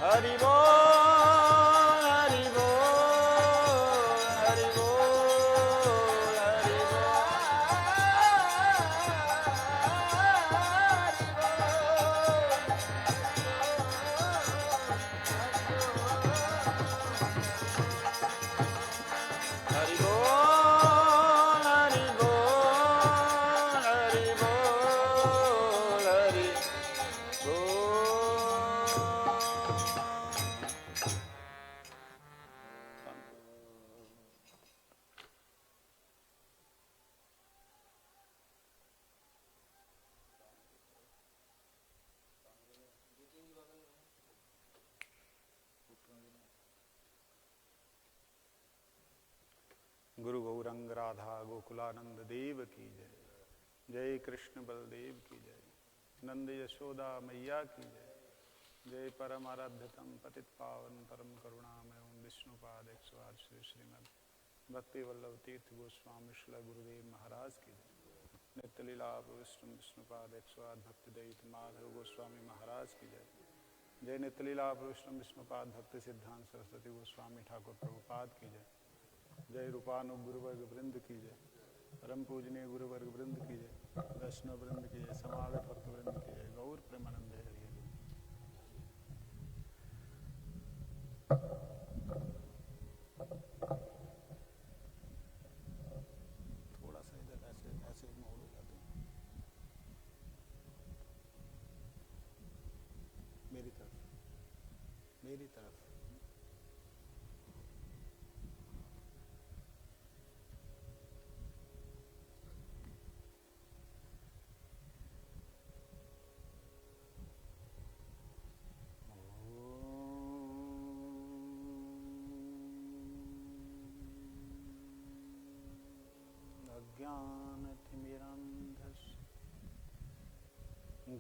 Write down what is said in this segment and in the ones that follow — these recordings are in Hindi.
हरि बोल हरि बोल हरि बोल हरि गुरु गौरंग राधा गोकुलानंद देव की जय। जय कृष्ण बलदेव की जय। नंद यशोदा मैया की जय। जय परम आराध्यतम पतित पावन परम करुणामय विष्णुपाद 108 श्री श्रीमद भक्ति वल्लभ तीर्थ गोस्वामी श्री गुरुदेव महाराज की जय। नित्य लीला विष्णु विष्णुपाद 108 भक्ति दैत माधव गोस्वामी महाराज की जय। जय नित्य लीला विष्णु विष्णुपाद भक्ति सिद्धांत सरस्वती गोस्वामी ठाकुर प्रभुपाद की जय। जय रूपानु गुरुवर्ग वृंद की जय। परम पूजनीय गुरुवर्ग वृंद की जय। वैष्णव वृंद की जय। समागत भक्त वृंद की जय। गौर प्रेमानंद हरि। थोड़ा सा इधर ऐसे ऐसे मोड़ हो जाते हैं मेरी तरफ मेरी तरफ।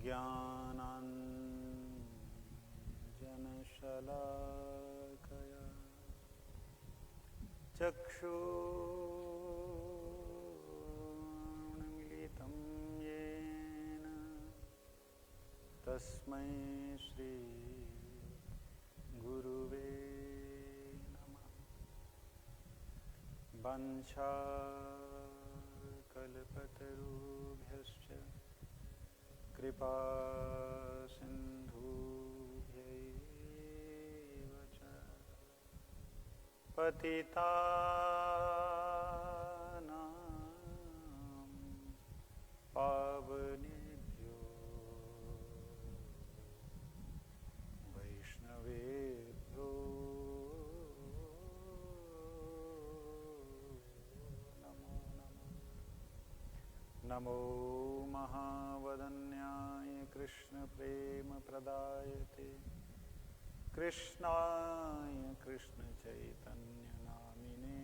ज्ञानाञ्जनशलाकया चक्षुरुन्मीलितं येन तस्मै श्री गुरुवे नमः। वंशाकल्पतरुभ्यश्च कृपा सिन्धुभ्यैव च पतितानां पावनेभ्यो वैष्णवेभ्यो नमो नमः। नमो महावदन्याय कृष्ण प्रेम प्रदायते कृष्णाय कृष्ण चैतन्य नामिने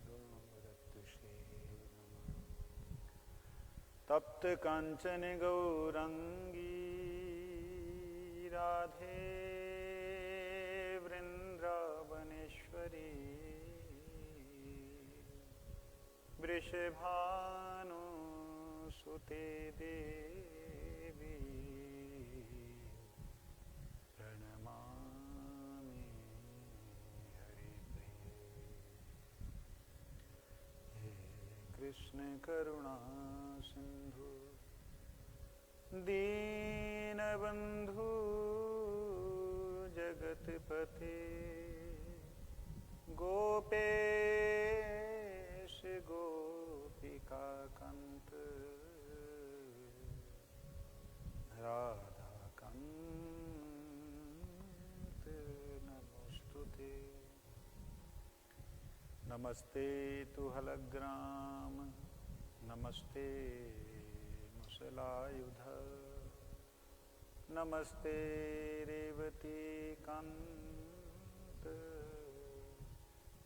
गौरत्षे नमः। तप्त कांचन गौरंगी राधे वृंदावनेश्वरी वृषभानु सुते देवी प्रणमामि हरिप्रिये। हे कृष्ण करुणा सिंधु दीनबंधु जगतपते गोपेश गोपिका कांत राधा कांत नमोस्तुते। नमस्ते तु हलग्राम नमस्ते मुसलायुध नमस्ते रेवती कांत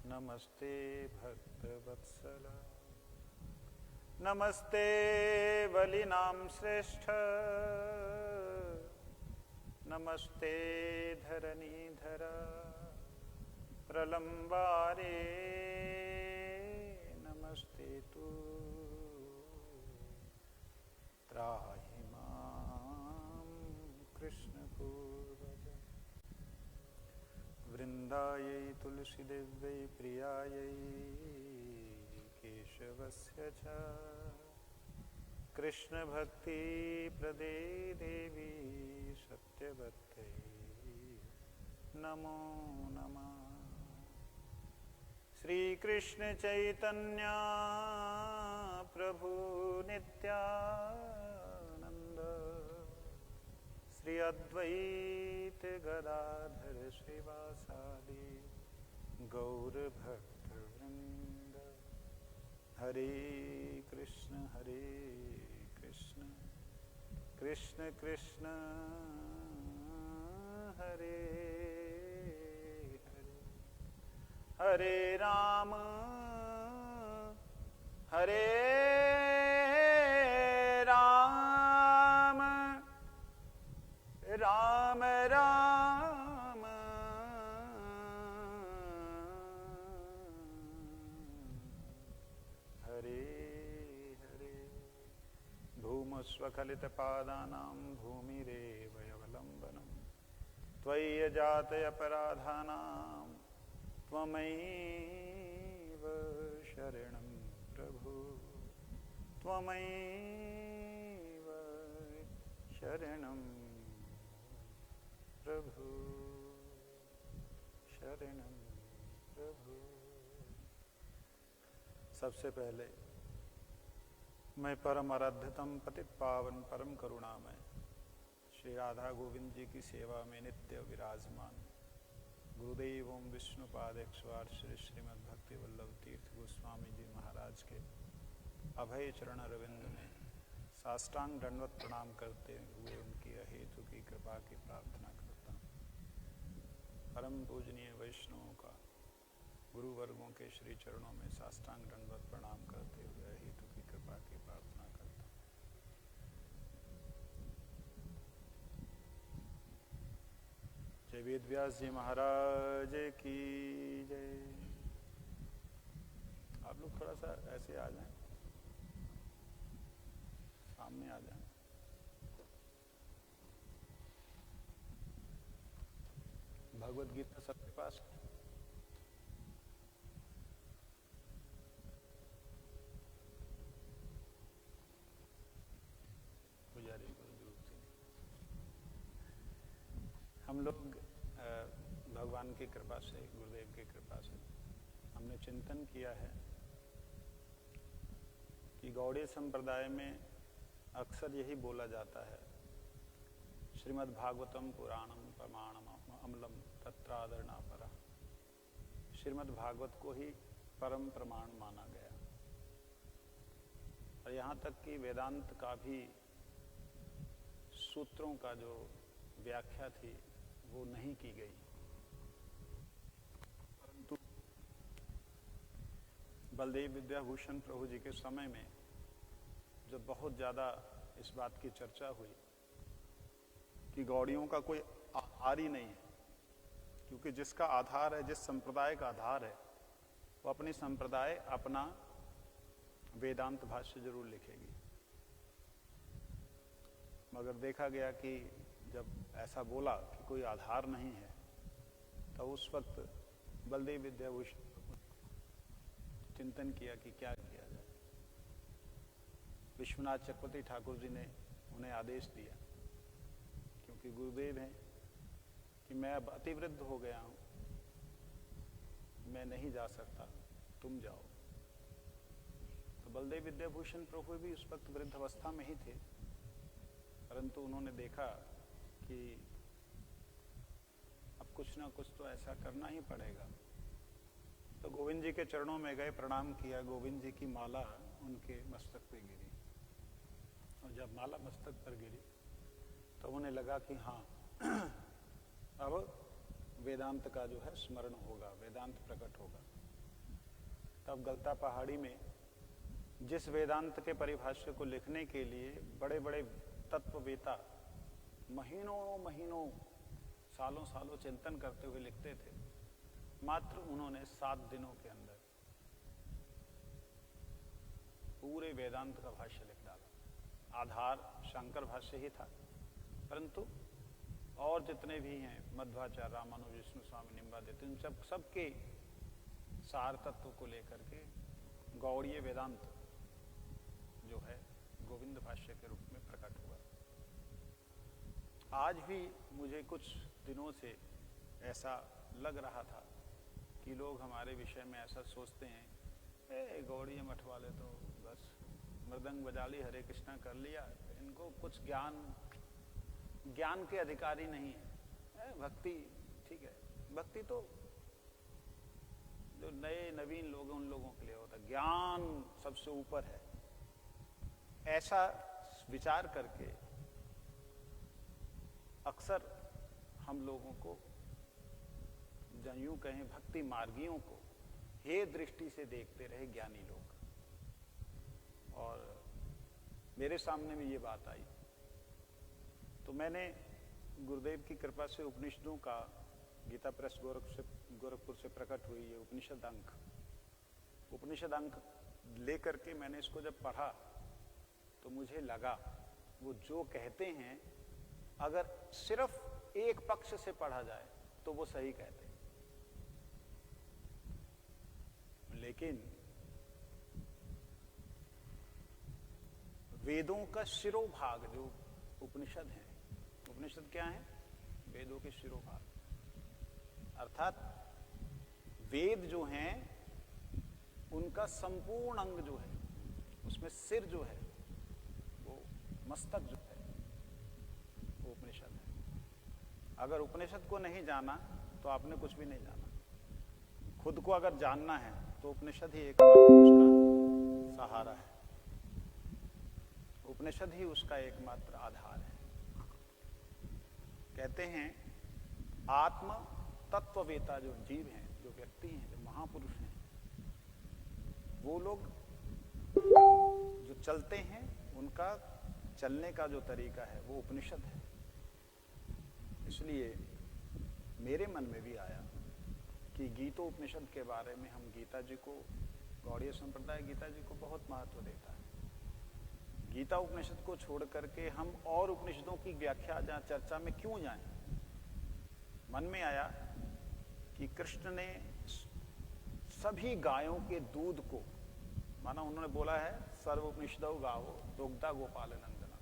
नमस्ते भक्तवत्सला नमस्ते बलिनाम श्रेष्ठ नमस्ते धरणीधर प्रलंबारे नमस्ते तु त्राहि मां कृष्ण पूर्वज। वृन्दायै तुलसीदेव्यै प्रियायै केशवस्य च कृष्णभक्तिप्रदे देवी सत्यवत्यै नमो नमः। श्रीकृष्ण चैतन्य प्रभु नित्यानंद श्री अद्वैत गदाधर श्रीवासादि गौर भक्तवृंद। हरे कृष्ण कृष्ण कृष्ण हरे हरे, हरे राम राम राम राम हरे हरे। धूमस्वखलितपादानां भूमिरेवयवलम्बनम् त्वयि जातयपराधानां त्वमैव शरणं प्रभु त्वमैव शरणं प्रभु शरणं प्रभु। सबसे पहले मैं परम आराध्यतम पतित पावन परम करुणामय श्री राधा गोविंद जी की सेवा में नित्य विराजमान गुरुदेव ओम विष्णुपाद 108 श्री श्रीमद् भक्ति वल्लभ तीर्थ गोस्वामी जी महाराज के अभय चरण अरविंद में साष्टांग दंडवत प्रणाम करते हुए उनकी अहेतु की कृपा की प्रार्थना करता हूँ। परम पूजनीय वैष्णवों का गुरुवर्गों के श्री चरणों में साष्टांग दंडवत प्रणाम करते हुए अहेतु की कृपा की प्रार्थना करता हूँ। जय वेद व्यास जी महाराज की जय। आप लोग थोड़ा सा ऐसे आ जाएं, सामने आ जाएं। भगवद गीता सबके पास है? पुजारी को जरूरत नहीं। हम लोग भगवान की कृपा से गुरुदेव की कृपा से हमने चिंतन किया है कि गौड़ीय संप्रदाय में अक्सर यही बोला जाता है श्रीमद् भागवतम पुराणम प्रमाणम अमलम तत्रादरणा परा। श्रीमद् भागवत को ही परम प्रमाण माना गया और यहाँ तक कि वेदांत का भी सूत्रों का जो व्याख्या थी वो नहीं की गई। परंतु बलदेव विद्याभूषण प्रभु जी के समय में जब बहुत ज़्यादा इस बात की चर्चा हुई कि गौड़ियों का कोई आधार ही नहीं है, क्योंकि जिसका आधार है, जिस संप्रदाय का आधार है, वो अपनी संप्रदाय अपना वेदांत भाष्य जरूर लिखेगी। मगर देखा गया कि जब ऐसा बोला कि कोई आधार नहीं है, तो उस वक्त बलदेव विद्याभूषण चिंतन किया कि क्या किया जाए। विश्वनाथ चक्रवर्ती ठाकुर जी ने उन्हें आदेश दिया, क्योंकि गुरुदेव हैं, कि मैं अब अतिवृद्ध हो गया हूँ, मैं नहीं जा सकता, तुम जाओ। तो बलदेव विद्याभूषण प्रभु भी उस वक्त वृद्ध अवस्था में ही थे, परंतु उन्होंने देखा कि अब कुछ ना कुछ तो ऐसा करना ही पड़ेगा। तो गोविंद जी के चरणों में गए, प्रणाम किया। गोविंद जी की माला उनके मस्तक पे गिरी और जब माला मस्तक पर गिरी तो उन्हें लगा कि हाँ अब वेदांत का जो है स्मरण होगा, वेदांत प्रकट होगा। तब गलता पहाड़ी में जिस वेदांत के परिभाष्य को लिखने के लिए बड़े बड़े तत्ववेता महीनों महीनों सालों सालों चिंतन करते हुए लिखते थे, मात्र उन्होंने 7 दिनों के अंदर पूरे वेदांत का भाष्य लिख डाला। आधार शंकर भाष्य ही था, परंतु और जितने भी हैं मध्वाचार्य, रामानुज, विष्णु स्वामी, निम्बादित्य, इन सबके सार तत्व को लेकर के गौड़ीय वेदांत जो है गोविंद भाष्य के रूप में प्रकट हुआ। आज भी मुझे कुछ दिनों से ऐसा लग रहा था कि लोग हमारे विषय में ऐसा सोचते हैं, गौड़ीय मठ वाले तो बस मृदंग बजा ली, हरे कृष्णा कर लिया, इनको कुछ ज्ञान के अधिकारी नहीं है। भक्ति ठीक है, भक्ति तो जो नए नवीन लोग हैं उन लोगों के लिए होता है, ज्ञान सबसे ऊपर है। ऐसा विचार करके अक्सर हम लोगों को, यूं कहें भक्ति मार्गियों को हे दृष्टि से देखते रहे ज्ञानी लोग। और मेरे सामने में ये बात आई तो मैंने गुरुदेव की कृपा से उपनिषदों का, गीता प्रेस गोरखपुर से प्रकट हुई है उपनिषद अंक लेकर के मैंने इसको जब पढ़ा तो मुझे लगा वो जो कहते हैं अगर सिर्फ एक पक्ष से पढ़ा जाए तो वो सही कहते हैं, लेकिन वेदों का शिरोभाग जो उपनिषद है, उपनिषद क्या है? वेदों के शिरोभाग, अर्थात वेद जो हैं उनका संपूर्ण अंग जो है, उसमें सिर जो है, वो मस्तक जो है, वो उपनिषद है। अगर उपनिषद को नहीं जाना तो आपने कुछ भी नहीं जाना। खुद को अगर जानना है तो उपनिषद ही एकमात्र उसका सहारा है, उपनिषद ही उसका एकमात्र आधार है। कहते हैं आत्म तत्ववेता जो जीव हैं, जो व्यक्ति हैं, जो महापुरुष हैं, वो लोग जो चलते हैं उनका चलने का जो तरीका है वो उपनिषद है। इसलिए मेरे मन में भी आया कि गीतोपनिषद के बारे में हम गीता जी को, गौड़ीय संप्रदाय गीता जी को बहुत महत्व देता है। गीता उपनिषद को छोड़ करके हम और उपनिषदों की व्याख्या या चर्चा में क्यों जाएं? मन में आया कि कृष्ण ने सभी गायों के दूध को, माना उन्होंने बोला है सर्व उपनिषदों गावो दुग्धा गोपाल नंदना,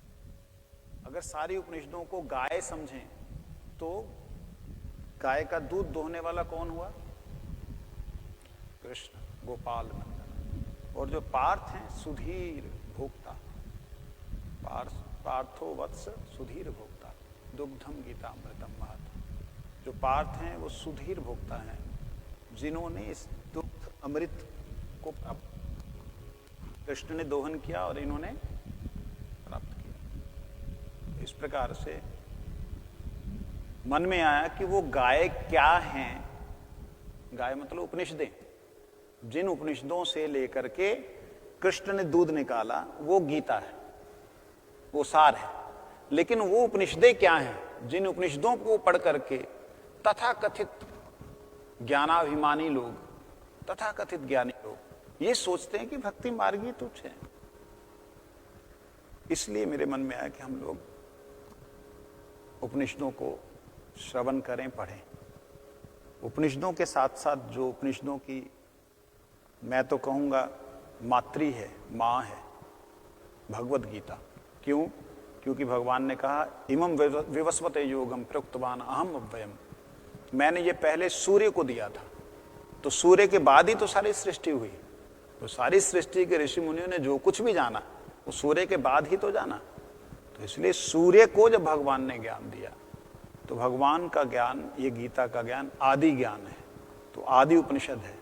अगर सारी उपनिषदों को गाय समझें तो गाय का दूध दोहने वाला कौन हुआ? कृष्ण, गोपाल नंदन। और जो पार्थ हैं सुधीर भोक्ता, पार्थो वत्स सुधीर भोक्ता, दुग्धम गीतामृतम महत। जो पार्थ हैं वो सुधीर भोक्ता हैं, जिन्होंने इस दुग्ध अमृत को प्राप्त, कृष्ण ने दोहन किया और इन्होंने प्राप्त किया। इस प्रकार से मन में आया कि वो गाय क्या हैं? गाय मतलब उपनिषदें, जिन उपनिषदों से लेकर के कृष्ण ने दूध निकाला वो गीता है, वो सार है। लेकिन वो उपनिषदें क्या हैं जिन उपनिषदों को पढ़ करके तथाकथित ज्ञानाभिमानी लोग, तथाकथित ज्ञानी लोग ये सोचते हैं कि भक्ति मार्गी तुच्छ है। इसलिए मेरे मन में आया कि हम लोग उपनिषदों को श्रवण करें, पढ़ें। उपनिषदों के साथ साथ जो उपनिषदों की, मैं तो कहूँगा मातृ है, माँ है, भगवद गीता। क्यों? क्योंकि भगवान ने कहा इमं विवस्वते योगम प्रोक्तवान अहम अव्ययम, मैंने ये पहले सूर्य को दिया था, तो सूर्य के बाद ही तो सारी सृष्टि हुई। तो सारी सृष्टि के ऋषि मुनियों ने जो कुछ भी जाना वो सूर्य के बाद ही तो जाना। तो इसलिए सूर्य को जब भगवान ने ज्ञान दिया तो भगवान का ज्ञान, ये गीता का ज्ञान आदि ज्ञान है, तो आदि उपनिषद है।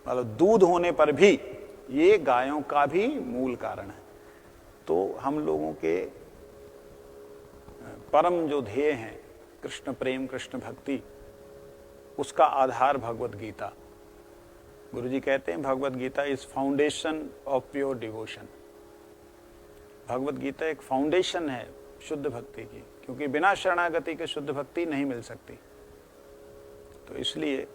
मतलब दूध होने पर भी ये गायों का भी मूल कारण है। तो हम लोगों के परम जो ध्येय हैं कृष्ण प्रेम, कृष्ण भक्ति, उसका आधार भगवद गीता। गुरुजी कहते हैं Bhagavad Gita is foundation of pure devotion. Bhagavad Gita एक फाउंडेशन है शुद्ध भक्ति की, क्योंकि बिना शरणागति के शुद्ध भक्ति नहीं मिल सकती। तो इसलिए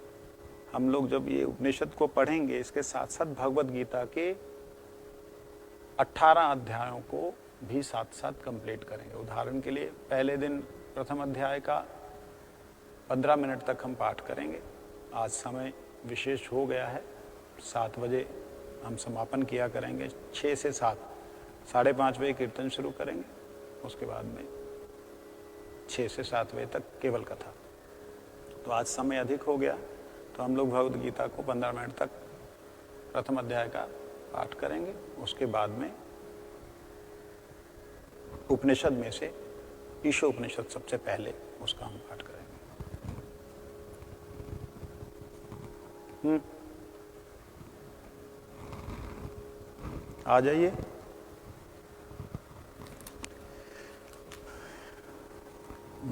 हम लोग जब ये उपनिषद को पढ़ेंगे, इसके साथ साथ भगवद गीता के 18 अध्यायों को भी साथ साथ कंप्लीट करेंगे। उदाहरण के लिए पहले दिन प्रथम अध्याय का 15 मिनट तक हम पाठ करेंगे। आज समय विशेष हो गया है, 7 बजे हम समापन किया करेंगे। 6 से 7, 5:30 बजे कीर्तन शुरू करेंगे, उसके बाद में 6 से 7 बजे तक केवल कथा। तो आज समय अधिक हो गया, तो हम लोग भगवद गीता को 15 मिनट तक प्रथम अध्याय का पाठ करेंगे। उसके बाद में उपनिषद में से ईशोपनिषद सबसे पहले उसका हम पाठ करेंगे। आ जाइए।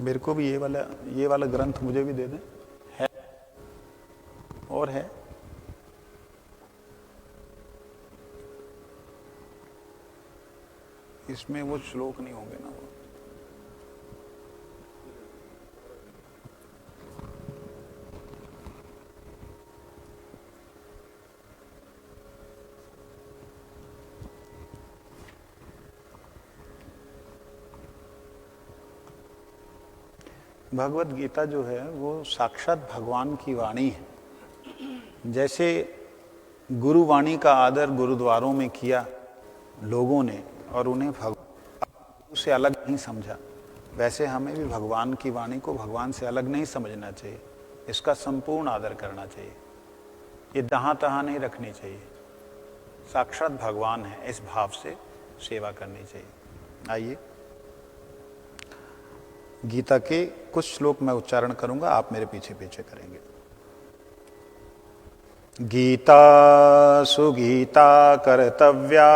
मेरे को भी ये वाला ग्रंथ मुझे भी दे दें। है और है इसमें वो श्लोक नहीं होंगे ना। वो भगवद गीता जो है वो साक्षात भगवान की वाणी है। जैसे गुरुवाणी का आदर गुरुद्वारों में किया लोगों ने और उन्हें भगवान से अलग नहीं समझा, वैसे हमें भी भगवान की वाणी को भगवान से अलग नहीं समझना चाहिए। इसका संपूर्ण आदर करना चाहिए। ये जहाँ तहाँ नहीं रखनी चाहिए। साक्षात भगवान है, इस भाव से सेवा करनी चाहिए। आइए, गीता के कुछ श्लोक मैं उच्चारण करूंगा, आप मेरे पीछे पीछे करेंगे। गीता सुगीता कर्तव्या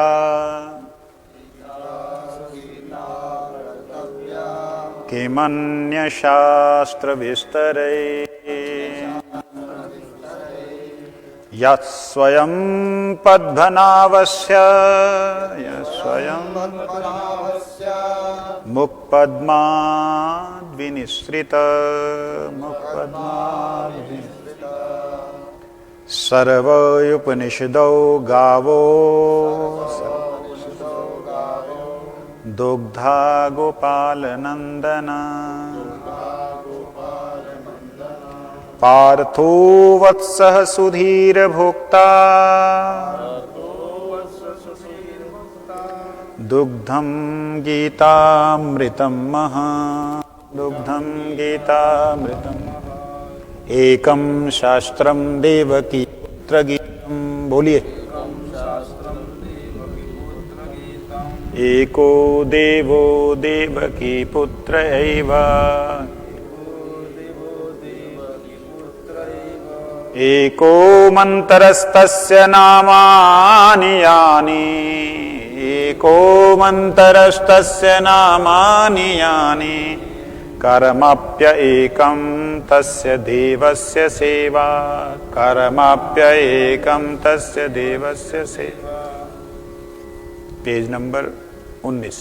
किमन्य शास्त्र विस्तरे यस्वयं पद्भनावस्य मुक्पद्माद् विनिसृत सर्वोपनिषदो गावो दुग्धा गोपालनंदना पार्थो वत्सः सुधीर भोक्ता दुग्धं गीतामृतं महा दुग्धं गीतामृतं एकं शास्त्रं देवकी पुत्र गीतम्। बोलिए, एको देवो देवकी पुत्र एव एको मंतरस्तस्य नामानि यानि एको मंतरस्तस्य नामानि यानि कर्मप्य एकं तस्य देवस्य सेवा कर्मप्य एकं तस्य देवस्य सेवा। पेज नंबर 19,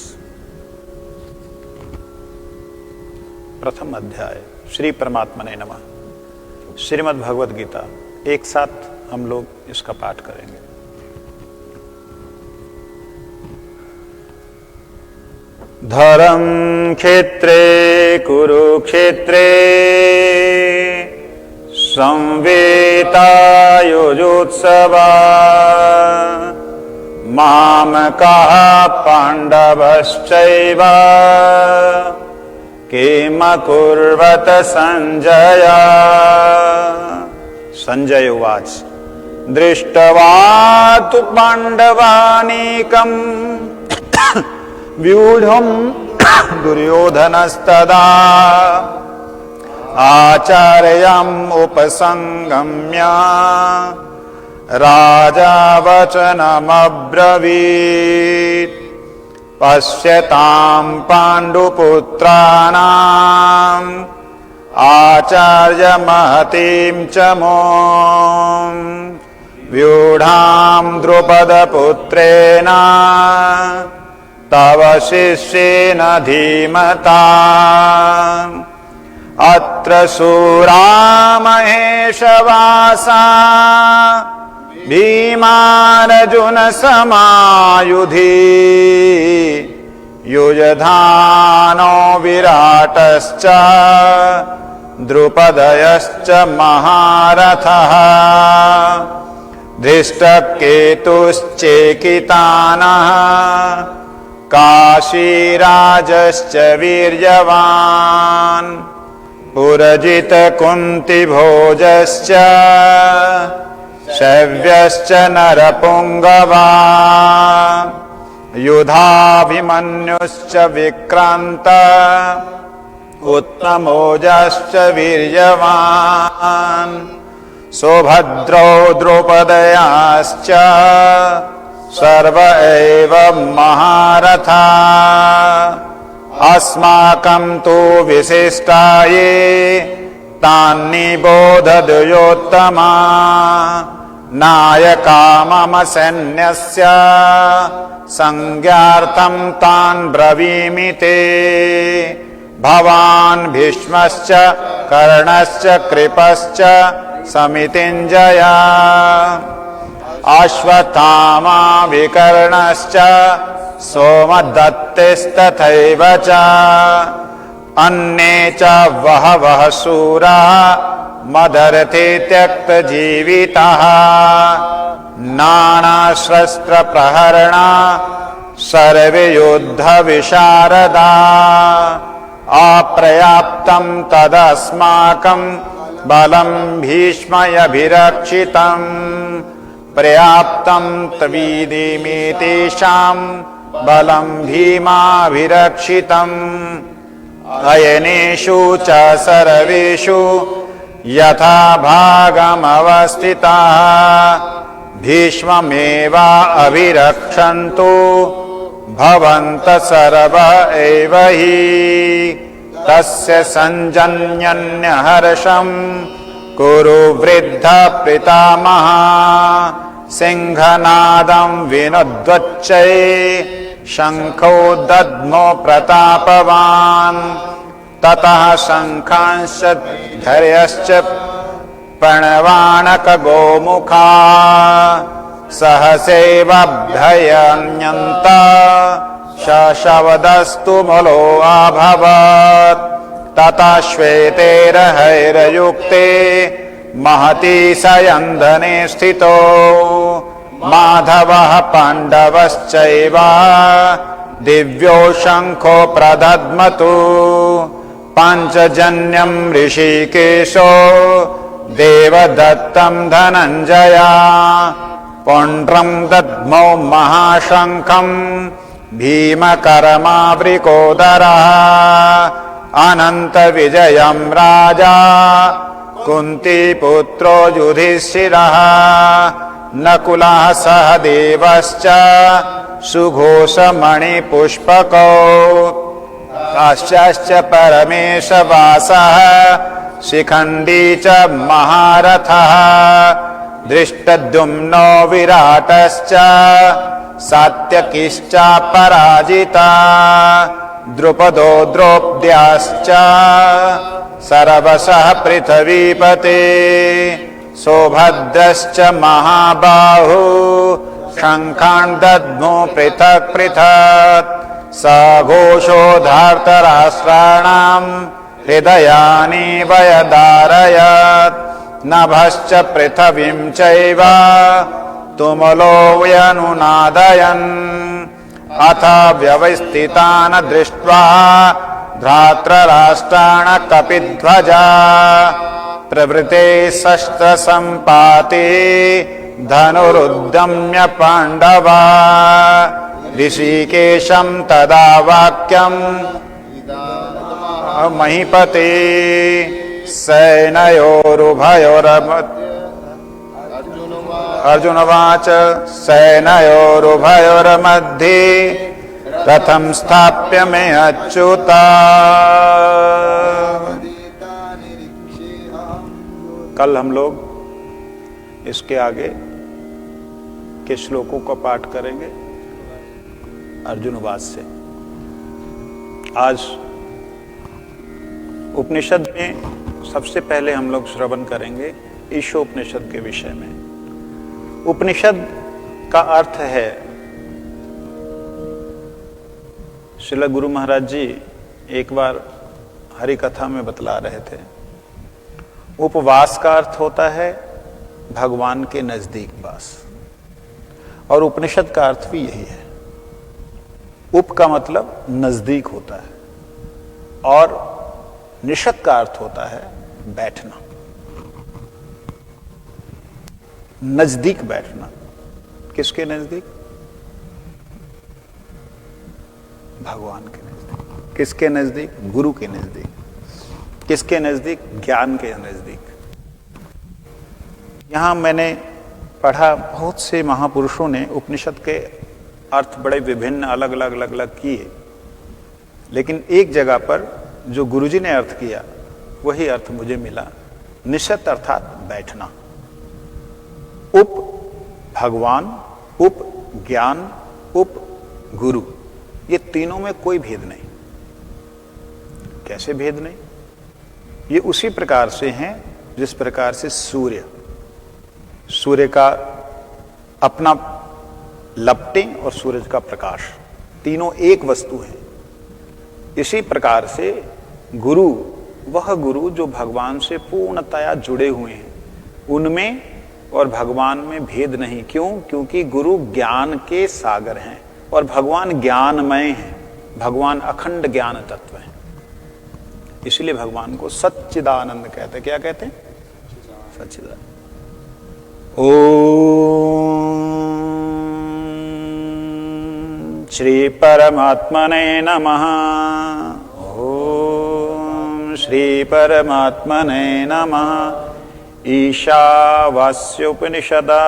प्रथम अध्याय। श्री परमात्मने नमः। श्रीमद् भगवद गीता एक साथ हम लोग इसका पाठ करेंगे। धर्म क्षेत्रे कुरुक्षेत्रे संवेतायुजोत्सवा मामकाः पाण्डवश्चैव किमकुर्वत संजय। संजय उवाच दृष्ट्वा तु पाण्डवानीकम् व्यूढं दुर्योधनस्तदा आचार्यम् उपसंगम्य राजा वचनमब्रवीत् पश्यतां पाण्डुपुत्राणाम् आचार्य महतीं च मों व्यूढां द्रुपदपुत्रेण तव शिष्येन धीमता अत्र शूरा महेशवासा भीमार्जुन समायुधि युज दुर्योधनो विराटश्च द्रुपदयश्च महारथः धृष्टकेतुश्चेकितानः काशीराजश्च वीर्यवान् पुरजितकुन्तिभोजश्च शव्यश्च नरपुङ्गवा युधाभिमन्युश्च विक्रान्त उत्तमोजश्च वीर्यवान् सुभद्रो द्रौपदयाश्च सर्व एव महारथा अस्माकं तु विशिष्टाये तान्निबोधद्वयोत्तमा नायका मम सैन्यस्य संज्ञार्थं तान् ब्रवीमि ते भवान् भीष्मश्च कर्णश्च कृपश्च समितिञ्जया अश्वत्थामा विकर्णश्च सोमदत्तिस्तथैव च अन्ये च बहवः शूरा मदर्थे त्यक्तजीविताः नानाशस्त्रप्रहरणा सर्वे युद्धविशारदा अपर्याप्तं तदस्माकं बलं भीष्मयभिरक्षितम् पर्याप्तं तवीदिमे तेषां बलं भीमाभिरक्षितम् अयनेषु च सर्वेषु यथा भागमवस्थिताः भीष्ममेवा अभिरक्षन्तु भवन्तः सर्व एव हि तस्य सञ्जन्यन्यहर्षं कुरु वृद्ध पितामह सिंहनादं विनुद्वच्चै शंखो दद्मो प्रतापवान् ततः शंखांश्च धैर्यश्च प्रणवानक गोमुखा सहसैवभ्ययन्यन्त शशवदस्तु मलो अभवत् ततः श्वेतेरहैर्युक्ते महती सयन्दने स्थितो माधवः पाण्डवश्चैव दिव्यो शंखो प्रदद्मतु पाञ्चजन्यं ऋषिकेशो देवदत्तं धनञ्जया पौण्ड्रं दद्मौ महाशंखं भीमकर्मावृकोदरः अनन्तविजयं राजा कुन्तीपुत्रो युधिष्ठिरः नकुलः सहदेवश्च सुघोषमणिपुष्पकौ काश्यश्च परमेशवासः शिखण्डी च महारथः धृष्टद्युम्नो विराटश्च सात्यकिश्च पराजिता द्रुपदो द्रौपद्याश्च सर्वशः पृथ्वीपते सौभद्रश्च महाबाहु शंखान् दद्मो पृथक् पृथक् सघोषो धार्तराष्ट्राणां हृदयानि व्यदारयत् नभश्च पृथिवीं चैव तुमुलो व्यनुनादयन् अथ व्यवस्थितान् दृष्ट्वा धार्तराष्ट्रान् कपिध्वजा प्रवृते शस्त्रसम्पाते धनुरुद्यम्य पाण्डवा ऋषिकेशं तदा वाक्यं महीपते अर्जुनवाच सैनयोरुभयोर्मध्ये रथं स्थाप्य मे अच्युता। कल हम लोग इसके आगे के श्लोकों का पाठ करेंगे अर्जुनवाद से। आज उपनिषद में सबसे पहले हम लोग श्रवण करेंगे ईशोपनिषद के विषय में। उपनिषद का अर्थ है श्रील गुरु महाराज जी एक बार हरि कथा में बतला रहे थे, उपवास का अर्थ होता है भगवान के नजदीक वास, और उपनिषद का अर्थ भी यही है। उप का मतलब नजदीक होता है और निषद का अर्थ होता है बैठना, नजदीक बैठना। किसके नजदीक? भगवान के नजदीक। किसके नजदीक? गुरु के नजदीक। किसके नजदीक? ज्ञान के नजदीक। यहां मैंने पढ़ा, बहुत से महापुरुषों ने उपनिषद के अर्थ बड़े विभिन्न अलग अलग किए, लेकिन एक जगह पर जो गुरुजी ने अर्थ किया वही अर्थ मुझे मिला। निषद अर्थात बैठना। उप भगवान, उप ज्ञान, उप गुरु, ये तीनों में कोई भेद नहीं। कैसे भेद नहीं? ये उसी प्रकार से हैं जिस प्रकार से सूर्य का अपना लपटें और सूरज का प्रकाश, तीनों एक वस्तु है। इसी प्रकार से गुरु, वह गुरु जो भगवान से पूर्णतया जुड़े हुए हैं, उनमें और भगवान में भेद नहीं। क्यों? क्योंकि गुरु ज्ञान के सागर हैं और भगवान ज्ञानमय हैं। भगवान अखंड ज्ञान तत्व हैं, इसलिए भगवान को सच्चिदानंद कहते हैं। क्या कहते हैं? सच्चिदानंद। ओम श्री परमात्मने नमः। ओम श्री परमात्मने नमः। ईशावास्योपनिषदा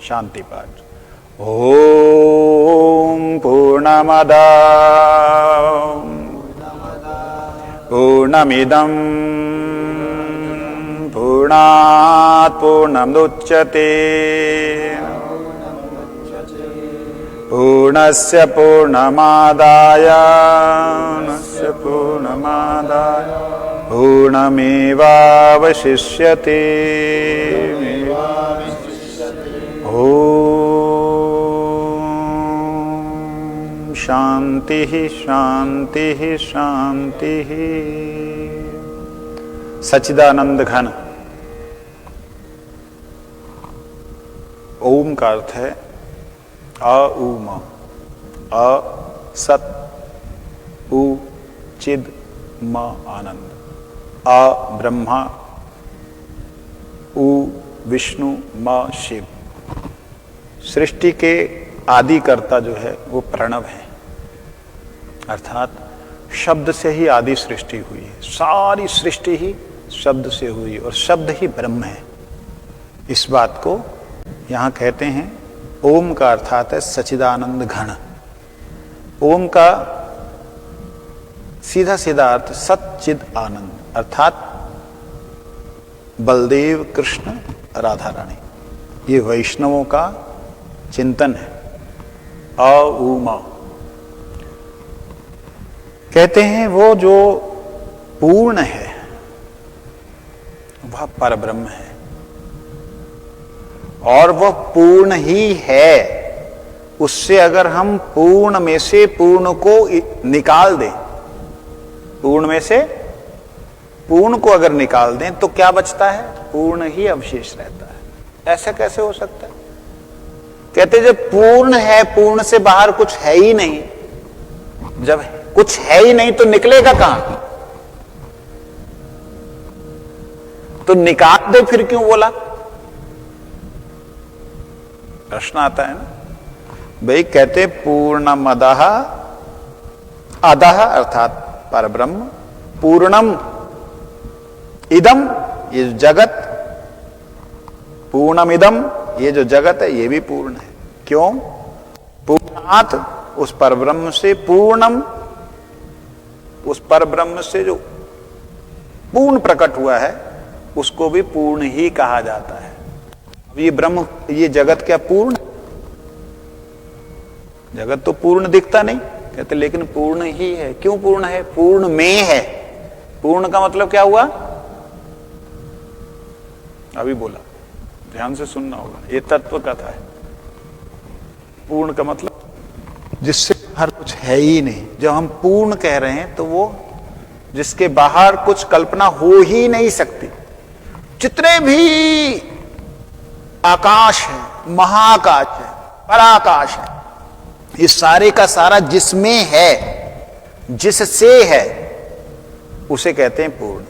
शांति पाठ। ओम पूर्णमदा पूर्णमिदं पूर्णात् पूर्णमुदच्यते पूर्णस्य पूर्णमादाय पूर्णमेवावशिष्यते। ओम शांति शांति शांति। सच्चिदानंद घन। ओम का अर्थ है अ-उ-म, अ सत, उ चिद, म आनंद। अ ब्रह्मा, उ विष्णु, म शिव। सृष्टि के आदिकर्ता जो है वो प्रणव है, अर्थात शब्द से ही आदि सृष्टि हुई है। सारी सृष्टि ही शब्द से हुई और शब्द ही ब्रह्म है। इस बात को यहां कहते हैं। ओम का अर्थात है सच्चिदानंद घन। ओम का सीधा सीधा अर्थ सच्चिद आनंद, अर्थात बलदेव, कृष्ण, राधा रानी। ये वैष्णवों का चिंतन है। अ-उ-म कहते हैं वो जो पूर्ण है वह परब्रह्म है, और वह पूर्ण ही है। उससे अगर हम पूर्ण में से पूर्ण को निकाल दें, पूर्ण में से पूर्ण को अगर निकाल दें तो क्या बचता है? पूर्ण ही अवशेष रहता है। ऐसा कैसे हो सकता है? कहते जब पूर्ण है, पूर्ण से बाहर कुछ है ही नहीं। जब कुछ है ही नहीं तो निकलेगा कहां? तो निकाल दे फिर क्यों बोला? प्रश्न आता है ना भाई। कहते पूर्णमदः, अदः अर्थात परब्रह्म, पूर्णम इदम, ये जगत, पूर्णमिदम, ये जो जगत है ये भी पूर्ण है। क्यों? पूर्णात्, उस परब्रह्म से, पूर्णम, उस परब्रह्म से जो पूर्ण प्रकट हुआ है उसको भी पूर्ण ही कहा जाता है। अब ये ब्रह्म, ये जगत क्या पूर्ण? जगत तो पूर्ण दिखता नहीं। कहते लेकिन पूर्ण ही है। क्यों पूर्ण है? पूर्ण में है। पूर्ण का मतलब क्या हुआ? अभी बोला, ध्यान से सुनना होगा, ये तत्व कथा है। पूर्ण का मतलब जिससे बाहर कुछ है ही नहीं। जब हम पूर्ण कह रहे हैं तो वो जिसके बाहर कुछ कल्पना हो ही नहीं सकती। जितने भी आकाश है, महाकाश है, पराकाश है, ये सारे का सारा जिसमें है, जिससे है, उसे कहते हैं पूर्ण।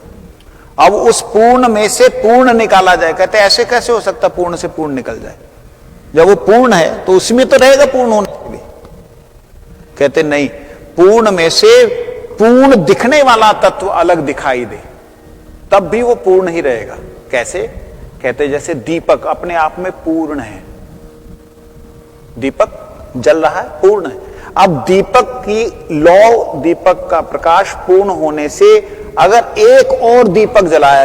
अब उस पूर्ण में से पूर्ण निकाला जाए, कहते हैं ऐसे कैसे हो सकता पूर्ण से पूर्ण निकल जाए? जब वो पूर्ण है तो उसमें तो रहेगा पूर्ण होने के लिए। कहते नहीं, पूर्ण में से पूर्ण दिखने वाला तत्व अलग दिखाई दे तब भी वो पूर्ण ही रहेगा। कैसे? कहते जैसे दीपक अपने आप में पूर्ण है, दीपक जल रहा है, पूर्ण है। अब दीपक की लौ, दीपक का प्रकाश पूर्ण होने से अगर एक और दीपक जलाया